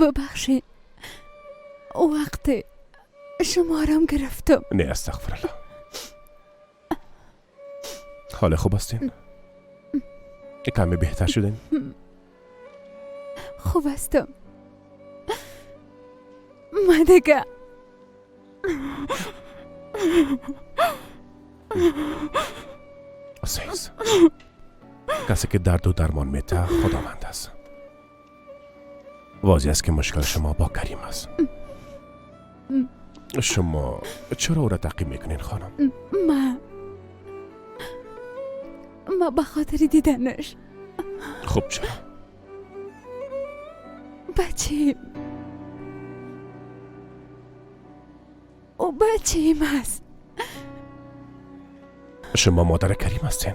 ببخشید، وقت شما رام گرفتم. نه استغفرالله. حال خوب هستین؟ کمی بهتر شدین؟ خوب هستم. من دیگه عزیز، کسی که درد و درمان میده خداوند است. واضح است که مشکل شما با کریم است. شما چرا او را تعقیب میکنین خانم؟ ما به خاطر دیدنش. خب چرا؟ بچه‌یم هست. شما مادر کریم هستین؟